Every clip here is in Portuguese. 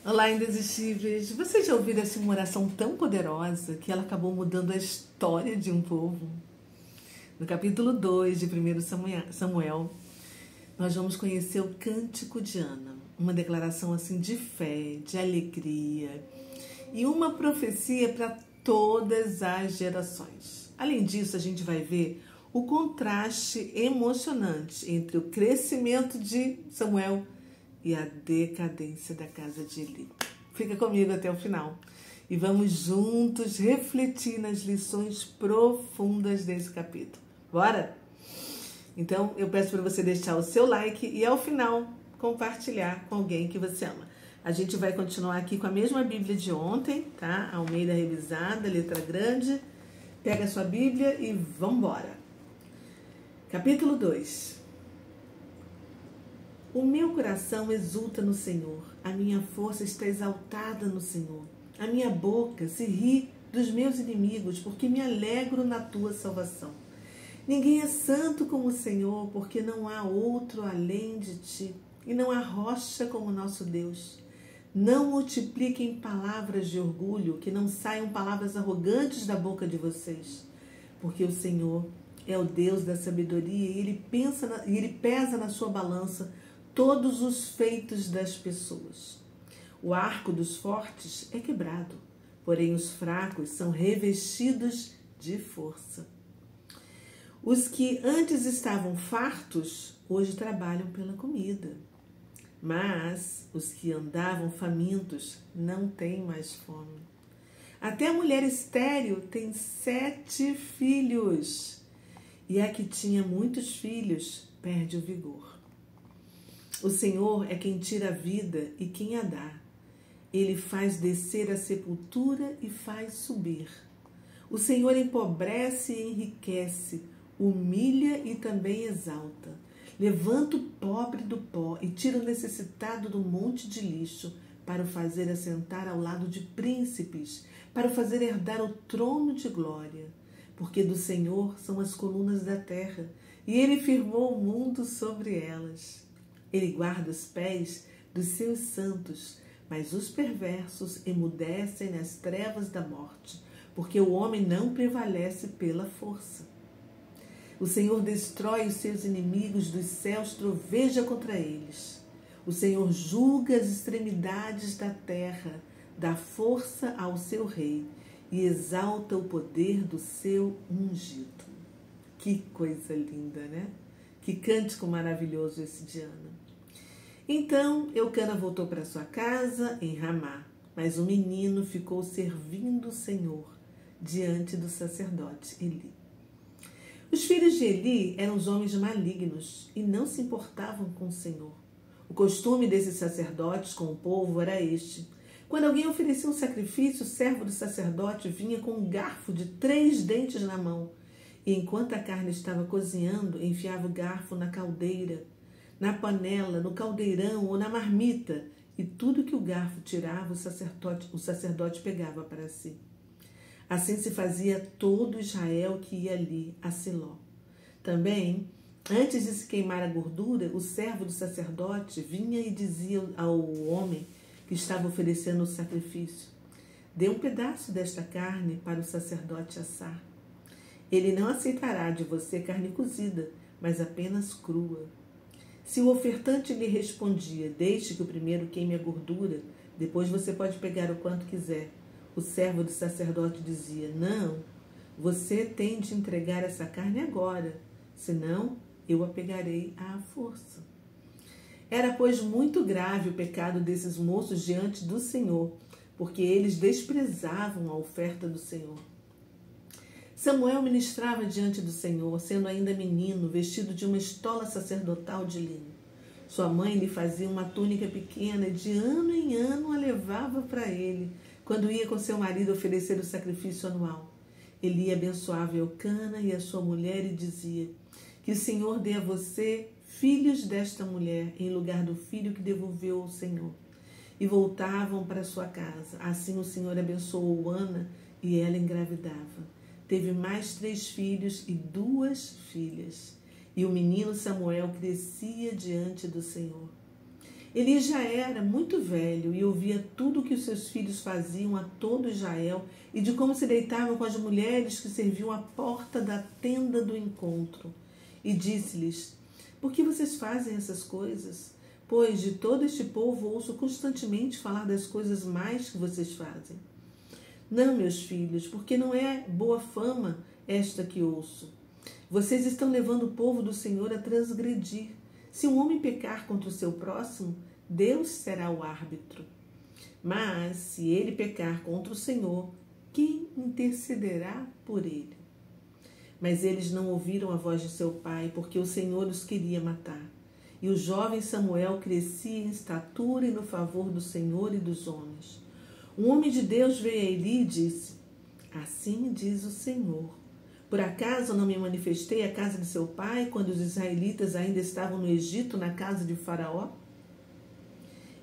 Olá, indesistíveis! Vocês já ouviram essa uma oração tão poderosa que ela acabou mudando a história de um povo? No capítulo 2 de 1 Samuel, nós vamos conhecer o Cântico de Ana, uma declaração assim de fé, de alegria e uma profecia para todas as gerações. Além disso, a gente vai ver o contraste emocionante entre o crescimento de Samuel e a decadência da casa de Eli. Fica comigo até o final e vamos juntos refletir nas lições profundas desse capítulo. Bora? Então eu peço para você deixar o seu like e ao final compartilhar com alguém que você ama. A gente vai continuar aqui com a mesma Bíblia de ontem, tá? Almeida revisada, letra grande. Pega a sua Bíblia e vambora. Capítulo 2. O meu coração exulta no Senhor, a minha força está exaltada no Senhor. A minha boca se ri dos meus inimigos, porque me alegro na tua salvação. Ninguém é santo como o Senhor, porque não há outro além de ti, e não há rocha como nosso Deus. Não multipliquem palavras de orgulho, que não saiam palavras arrogantes da boca de vocês, porque o Senhor é o Deus da sabedoria e ele pesa na sua balança todos os feitos das pessoas. O arco dos fortes é quebrado, porém os fracos são revestidos de força. Os que antes estavam fartos, hoje trabalham pela comida. Mas os que andavam famintos não têm mais fome. Até a mulher estéril tem 7 filhos. E a que tinha muitos filhos perde o vigor. O Senhor é quem tira a vida e quem a dá. Ele faz descer a sepultura e faz subir. O Senhor empobrece e enriquece, humilha e também exalta. Levanta o pobre do pó e tira o necessitado do monte de lixo, para o fazer assentar ao lado de príncipes, para o fazer herdar o trono de glória. Porque do Senhor são as colunas da terra, e Ele firmou o mundo sobre elas. Ele guarda os pés dos seus santos, mas os perversos emudecem nas trevas da morte, porque o homem não prevalece pela força. O Senhor destrói os seus inimigos dos céus, troveja contra eles. O Senhor julga as extremidades da terra, dá força ao seu rei e exalta o poder do seu ungido. Que coisa linda, né? Que cântico maravilhoso esse de Ana. Então Eucana voltou para sua casa em Ramá, mas o menino ficou servindo o Senhor diante do sacerdote Eli. Os filhos de Eli eram os homens malignos e não se importavam com o Senhor. O costume desses sacerdotes com o povo era este: quando alguém oferecia um sacrifício, o servo do sacerdote vinha com um garfo de 3 dentes na mão, e enquanto a carne estava cozinhando, enfiava o garfo na caldeira, na panela, no caldeirão ou na marmita, e tudo que o garfo tirava, o sacerdote pegava para si. Assim se fazia todo Israel que ia ali a Siló. Também, antes de se queimar a gordura, o servo do sacerdote vinha e dizia ao homem que estava oferecendo o sacrifício: dê um pedaço desta carne para o sacerdote assar. Ele não aceitará de você carne cozida, mas apenas crua. Se o ofertante lhe respondia: deixe que o primeiro queime a gordura, depois você pode pegar o quanto quiser, o servo do sacerdote dizia: não, você tem de entregar essa carne agora, senão eu a pegarei à força. Era, pois, muito grave o pecado desses moços diante do Senhor, porque eles desprezavam a oferta do Senhor. Samuel ministrava diante do Senhor, sendo ainda menino, vestido de uma estola sacerdotal de linho. Sua mãe lhe fazia uma túnica pequena e de ano em ano a levava para ele, quando ia com seu marido oferecer o sacrifício anual. Eli abençoava Eucana e a sua mulher e dizia: que o Senhor dê a você filhos desta mulher, em lugar do filho que devolveu ao Senhor. E voltavam para sua casa. Assim o Senhor abençoou Ana e ela engravidava. Teve mais 3 filhos e 2 filhas. E o menino Samuel crescia diante do Senhor. Eli já era muito velho e ouvia tudo o que os seus filhos faziam a todo Israel e de como se deitavam com as mulheres que serviam à porta da tenda do encontro. E disse-lhes: por que vocês fazem essas coisas? Pois de todo este povo ouço constantemente falar das coisas mais que vocês fazem. Não, meus filhos, porque não é boa fama esta que ouço. Vocês estão levando o povo do Senhor a transgredir. Se um homem pecar contra o seu próximo, Deus será o árbitro. Mas, se ele pecar contra o Senhor, quem intercederá por ele? Mas eles não ouviram a voz de seu pai, porque o Senhor os queria matar. E o jovem Samuel crescia em estatura e no favor do Senhor e dos homens. Um homem de Deus veio a Eli e disse: assim diz o Senhor: por acaso não me manifestei à casa de seu pai, quando os israelitas ainda estavam no Egito, na casa de Faraó?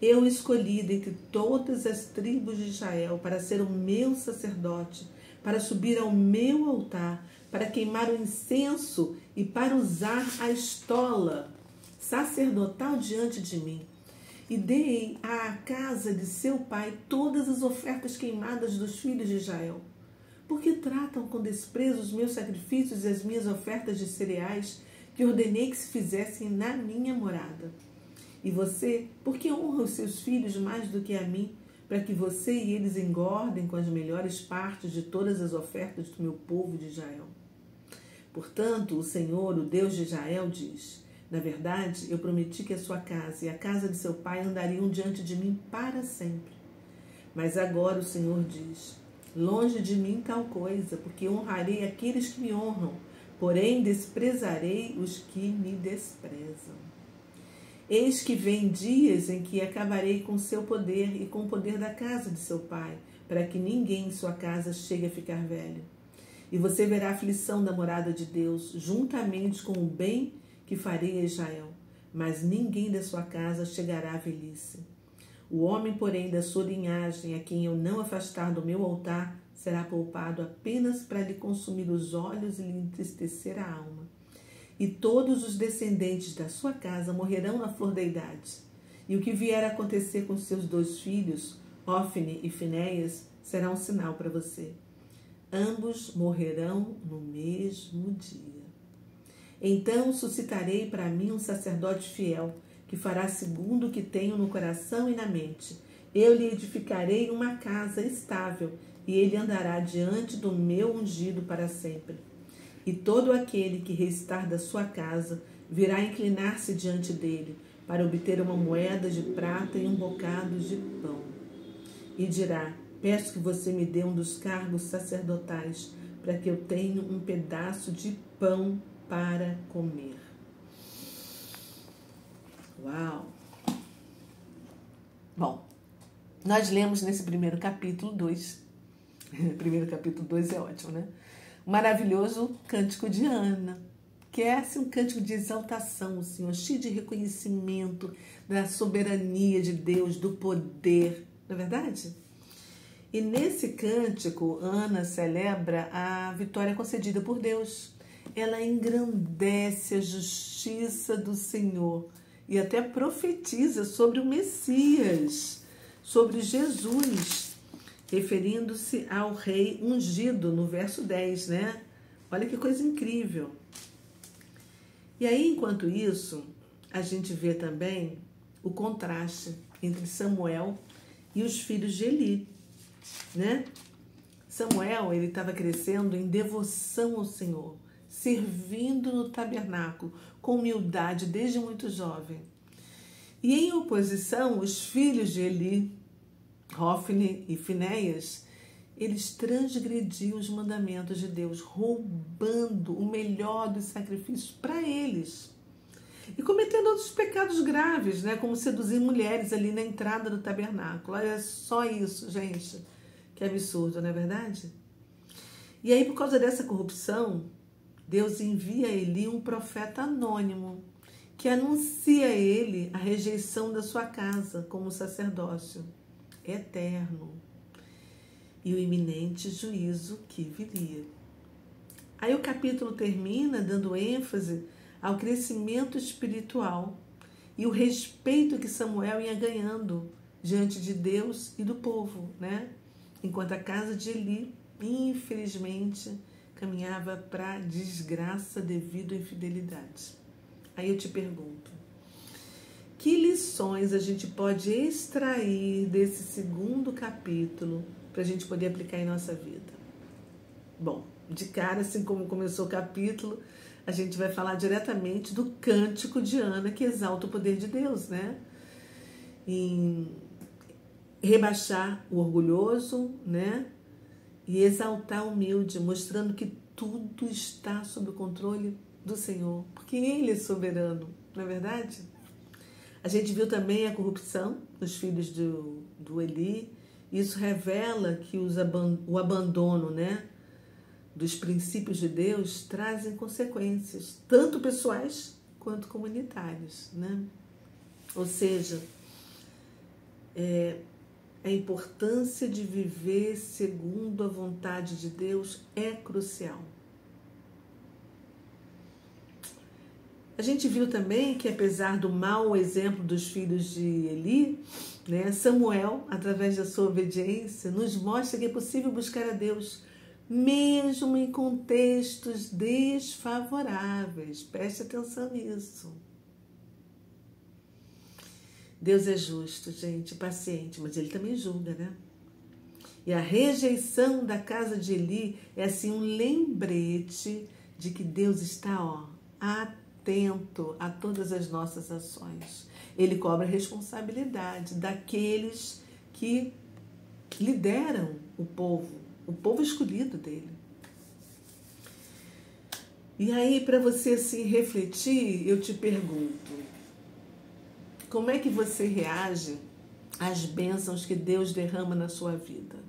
Eu escolhi dentre todas as tribos de Israel para ser o meu sacerdote, para subir ao meu altar, para queimar o incenso e para usar a estola sacerdotal diante de mim. E dei à casa de seu pai todas as ofertas queimadas dos filhos de Israel. Porque tratam com desprezo os meus sacrifícios e as minhas ofertas de cereais, que ordenei que se fizessem na minha morada. E você, por que honra os seus filhos mais do que a mim, para que você e eles engordem com as melhores partes de todas as ofertas do meu povo de Israel? Portanto, o Senhor, o Deus de Israel, diz: na verdade, eu prometi que a sua casa e a casa de seu pai andariam diante de mim para sempre. Mas agora o Senhor diz: longe de mim tal coisa, porque honrarei aqueles que me honram, porém desprezarei os que me desprezam. Eis que vem dias em que acabarei com seu poder e com o poder da casa de seu pai, para que ninguém em sua casa chegue a ficar velho. E você verá a aflição da morada de Deus, juntamente com o bem que farei a Israel, mas ninguém da sua casa chegará à velhice. O homem, porém, da sua linhagem, a quem eu não afastar do meu altar, será poupado apenas para lhe consumir os olhos e lhe entristecer a alma. E todos os descendentes da sua casa morrerão na flor da idade. E o que vier a acontecer com seus 2 filhos, Ofni e Finéias, será um sinal para você. Ambos morrerão no mesmo dia. Então suscitarei para mim um sacerdote fiel, que fará segundo o que tenho no coração e na mente. Eu lhe edificarei uma casa estável, e ele andará diante do meu ungido para sempre. E todo aquele que restar da sua casa virá inclinar-se diante dele, para obter uma moeda de prata e um bocado de pão. E dirá: peço que você me dê um dos cargos sacerdotais, para que eu tenha um pedaço de pão para comer. Uau! Bom, nós lemos nesse primeiro capítulo 2. Primeiro capítulo 2 é ótimo, né? O maravilhoso cântico de Ana, que é assim, um cântico de exaltação, Senhor, cheio de reconhecimento da soberania de Deus, do poder, não é verdade? E nesse cântico, Ana celebra a vitória concedida por Deus. Ela engrandece a justiça do Senhor e até profetiza sobre o Messias, sobre Jesus, referindo-se ao rei ungido, no verso 10, né? Olha que coisa incrível. E aí, enquanto isso, a gente vê também o contraste entre Samuel e os filhos de Eli, né? Samuel, ele estava crescendo em devoção ao Senhor, servindo no tabernáculo, com humildade desde muito jovem. E em oposição, os filhos de Eli, Ofni e Finéias, eles transgrediam os mandamentos de Deus, roubando o melhor dos sacrifícios para eles. E cometendo outros pecados graves, né? Como seduzir mulheres ali na entrada do tabernáculo. Olha só isso, gente. Que absurdo, não é verdade? E aí, por causa dessa corrupção, Deus envia a Eli um profeta anônimo, que anuncia a ele a rejeição da sua casa como sacerdócio eterno e o iminente juízo que viria. Aí o capítulo termina dando ênfase ao crescimento espiritual e o respeito que Samuel ia ganhando diante de Deus e do povo, né? Enquanto a casa de Eli, infelizmente, caminhava para desgraça devido à infidelidade. Aí eu te pergunto, que lições a gente pode extrair desse segundo capítulo para a gente poder aplicar em nossa vida? Bom, de cara, assim como começou o capítulo, a gente vai falar diretamente do cântico de Ana, que exalta o poder de Deus, né? Em rebaixar o orgulhoso, né? E exaltar o humilde, mostrando que tudo está sob o controle do Senhor, porque Ele é soberano, não é verdade? A gente viu também a corrupção dos filhos do Eli. Isso revela que o abandono, né, dos princípios de Deus trazem consequências, tanto pessoais quanto comunitárias, né? Ou seja, a importância de viver segundo a vontade de Deus é crucial. A gente viu também que, apesar do mau exemplo dos filhos de Eli, né, Samuel, através da sua obediência, nos mostra que é possível buscar a Deus, mesmo em contextos desfavoráveis. Preste atenção nisso. Deus é justo, gente, paciente, mas Ele também julga, né? E a rejeição da casa de Eli é assim um lembrete de que Deus está, atento a todas as nossas ações. Ele cobra a responsabilidade daqueles que lideram o povo escolhido dele. E aí, para você assim refletir, eu te pergunto, como é que você reage às bênçãos que Deus derrama na sua vida?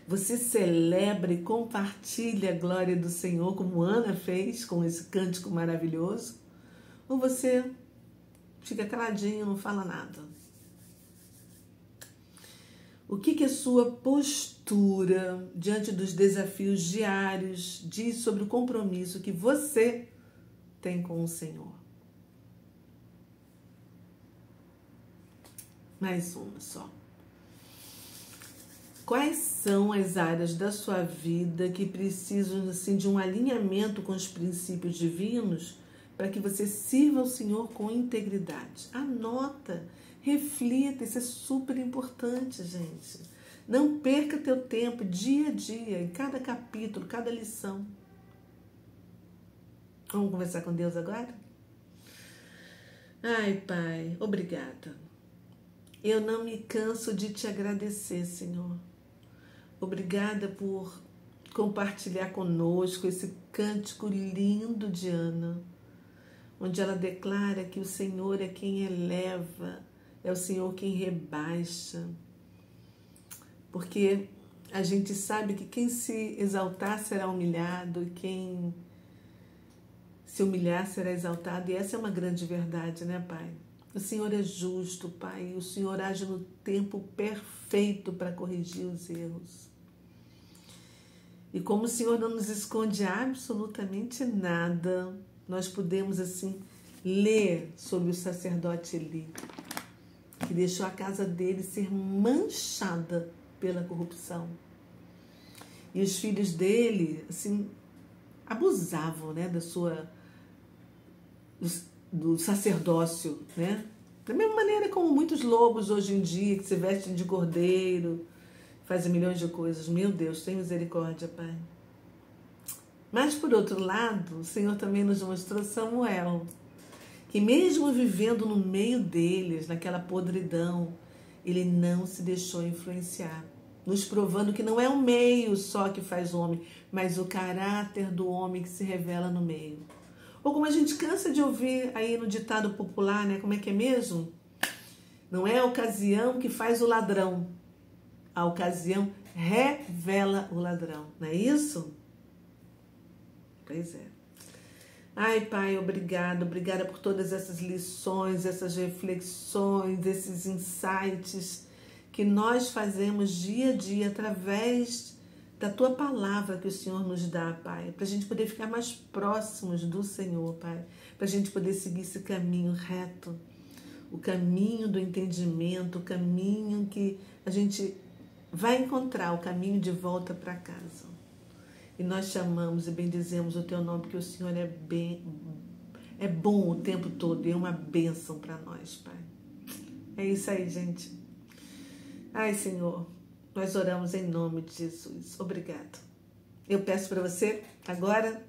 Você celebra e compartilha a glória do Senhor, como Ana fez com esse cântico maravilhoso? Ou você fica caladinho, não fala nada? O que a sua postura diante dos desafios diários diz sobre o compromisso que você tem com o Senhor? Mais uma só. Quais são as áreas da sua vida que precisam assim, de um alinhamento com os princípios divinos para que você sirva ao Senhor com integridade? Anota, reflita, isso é super importante, gente. Não perca teu tempo dia a dia, em cada capítulo, cada lição. Vamos conversar com Deus agora? Ai, Pai, obrigada. Eu não me canso de te agradecer, Senhor. Obrigada por compartilhar conosco esse cântico lindo de Ana, onde ela declara que o Senhor é quem eleva, é o Senhor quem rebaixa. Porque a gente sabe que quem se exaltar será humilhado e quem se humilhar será exaltado. E essa é uma grande verdade, né, Pai? O Senhor é justo, Pai. O Senhor age no tempo perfeito para corrigir os erros. E como o Senhor não nos esconde absolutamente nada, nós podemos, assim, ler sobre o sacerdote Eli, que deixou a casa dele ser manchada pela corrupção. E os filhos dele, assim, abusavam, né, do sacerdócio, né? Da mesma maneira como muitos lobos hoje em dia, que se vestem de cordeiro, fazem milhões de coisas. Meu Deus, tem misericórdia, Pai. Mas, por outro lado, o Senhor também nos mostrou Samuel, que mesmo vivendo no meio deles, naquela podridão, ele não se deixou influenciar, nos provando que não é o meio só que faz o homem, mas o caráter do homem que se revela no meio. Ou como a gente cansa de ouvir aí no ditado popular, né? Como é que é mesmo? Não é a ocasião que faz o ladrão. A ocasião revela o ladrão. Não é isso? Pois é. Ai, Pai, obrigada. Obrigada por todas essas lições, essas reflexões, esses insights que nós fazemos dia a dia através da Tua palavra que o Senhor nos dá, Pai, para a gente poder ficar mais próximos do Senhor, Pai, para a gente poder seguir esse caminho reto, o caminho do entendimento, o caminho que a gente vai encontrar, o caminho de volta para casa. E nós chamamos e bendizemos o Teu nome, porque o Senhor é bom o tempo todo e é uma bênção para nós, Pai. É isso aí, gente. Ai, Senhor, nós oramos em nome de Jesus. Obrigado. Eu peço para você agora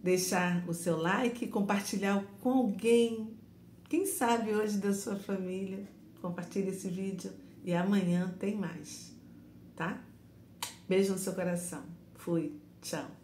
deixar o seu like, compartilhar com alguém, quem sabe hoje da sua família. Compartilhe esse vídeo e amanhã tem mais, tá? Beijo no seu coração. Fui. Tchau.